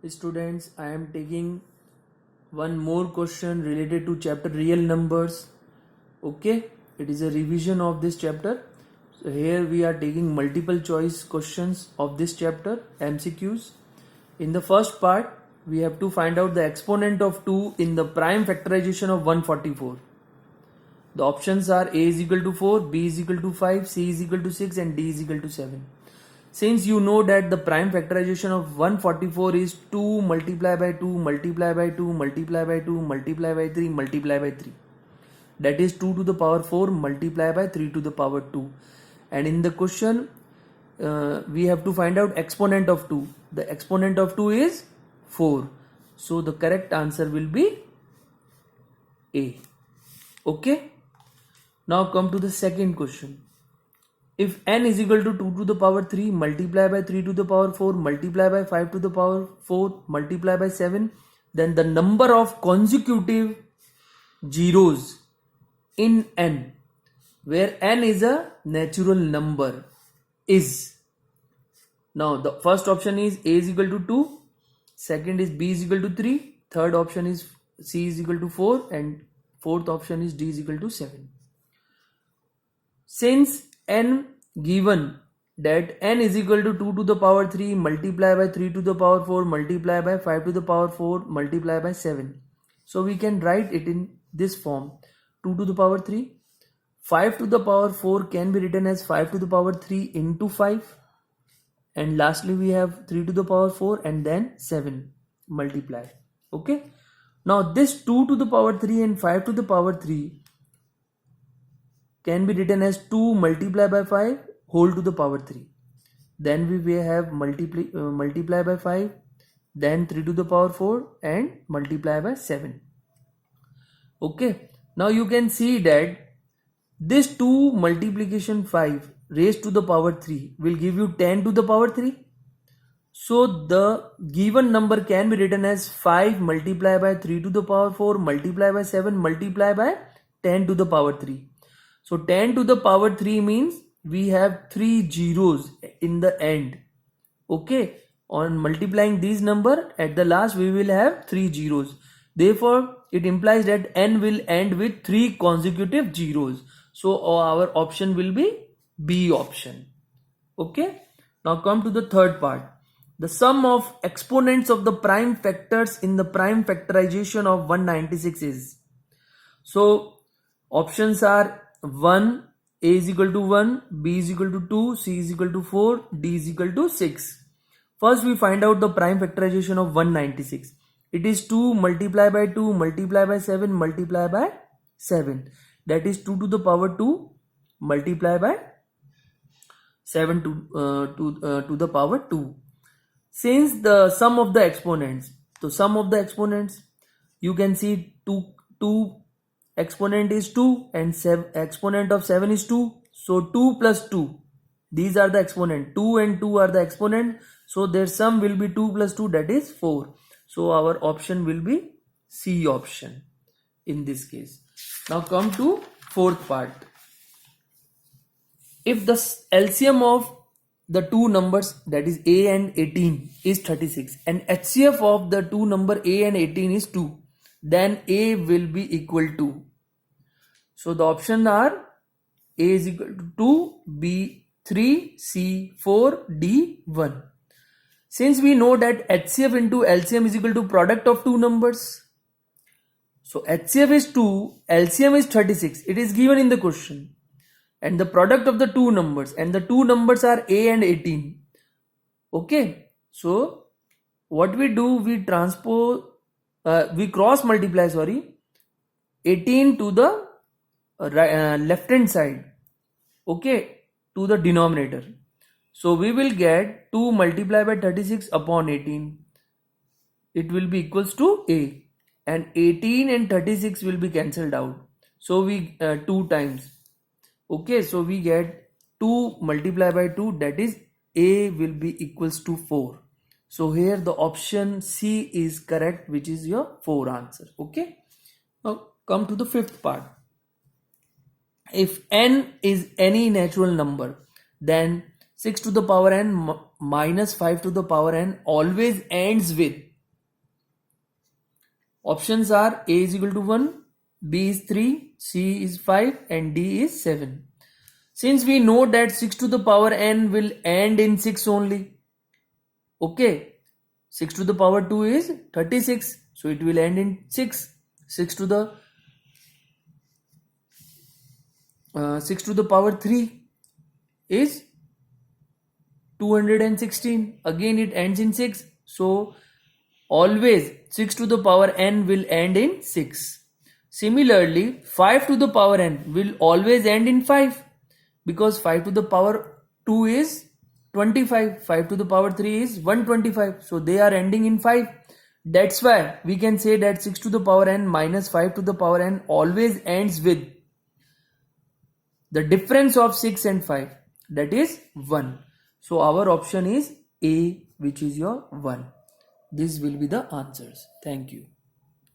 Students, I am taking one more question related to chapter real numbers. Okay, it is a revision of this chapter. So here we are taking multiple choice questions of this chapter, MCQs. In the first part, we have to find out the exponent of 2 in the prime factorization of 144. The options are A is equal to 4, B is equal to 5, C is equal to 6 and D is equal to 7. Since you know that the prime factorization of 144 is 2 multiplied by 2 multiplied by 2 multiplied by 2 multiplied by 3 multiplied by 3. That is 2 to the power 4 multiplied by 3 to the power 2. And in the question, we have to find out exponent of 2. The exponent of 2 is 4. So the correct answer will be A. Okay. Now come to the second question. If n is equal to 2 to the power 3 multiplied by 3 to the power 4 multiplied by 5 to the power 4 multiplied by 7, then the number of consecutive zeros in n, where n is a natural number, is. Now the first option is A is equal to 2, second is B is equal to 3, third option is C is equal to 4 and fourth option is D is equal to 7. Since n given that n is equal to 2 to the power 3 multiplied by 3 to the power 4 multiplied by 5 to the power 4 multiplied by 7. So we can write it in this form: 2 to the power 3. 5 to the power 4 can be written as 5 to the power 3 into 5. And lastly we have 3 to the power 4 and then 7 multiplied. Okay. Now this 2 to the power 3 and 5 to the power 3 can be written as 2 multiplied by 5 whole to the power 3. Then we will have multiply by 5, then 3 to the power 4 and multiply by 7. Okay. Now you can see that this 2 multiplication 5 raised to the power 3 will give you 10 to the power 3. So the given number can be written as 5 multiplied by 3 to the power 4 multiplied by 7 multiplied by 10 to the power 3. So 10 to the power 3 means we have 3 zeros in the end. Okay. On multiplying these number, at the last we will have 3 zeros. Therefore, it implies that n will end with 3 consecutive zeros. So our option will be B option. Okay. Now come to the third part. The sum of exponents of the prime factors in the prime factorization of 196 is. So options are 1, A is equal to 1, B is equal to 2, C is equal to 4, D is equal to 6. First we find out the prime factorization of 196. It is 2 multiplied by 2 multiplied by 7 multiplied by 7. That is 2 to the power 2 multiplied by 7 to the power 2. Since the sum of the exponents, so sum of the exponents, you can see 2 exponent is 2 and exponent of 7 is 2. So 2 plus 2, these are the exponent. 2 and 2 are the exponent. So their sum will be 2 plus 2, that is 4. So our option will be C option in this case. Now come to fourth part. If the LCM of the two numbers, that is A and 18, is 36 and HCF of the two number A and 18 is 2, then A will be equal to. So the options are A is equal to 2, B 3, C 4, D 1. Since we know that HCF into LCM is equal to product of two numbers, so HCF is 2, LCM is 36. It is given in the question. And the product of the two numbers, and the two numbers are A and 18. Okay. So what we do, we cross multiply 18 to the left hand side. Okay. To the denominator. So we will get 2 multiplied by 36 upon 18. It will be equals to A. And 18 and 36 will be cancelled out. So we 2 times. Okay, so we get 2 multiplied by 2, that is A will be equals to 4. So here the option C is correct, which is your 4 answer. Okay. Now come to the fifth part. If n is any natural number, then 6 to the power n minus 5 to the power n always ends with Options are A is equal to 1, B is 3, C is 5 and D is 7. Since we know that 6 to the power n will end in 6 only. Okay. 6 to the power 2 is 36. So it will end in 6. 6 to the 6 to the power 3 is 216. Again it ends in 6. So always 6 to the power n will end in 6. Similarly, 5 to the power n will always end in 5 because 5 to the power 2 is 25. 5 to the power 3 is 125. So they are ending in 5. That's why we can say that 6 to the power n minus 5 to the power n always ends with the difference of 6 and 5, that is 1. So our option is A, which is your 1. This will be the answers. Thank you.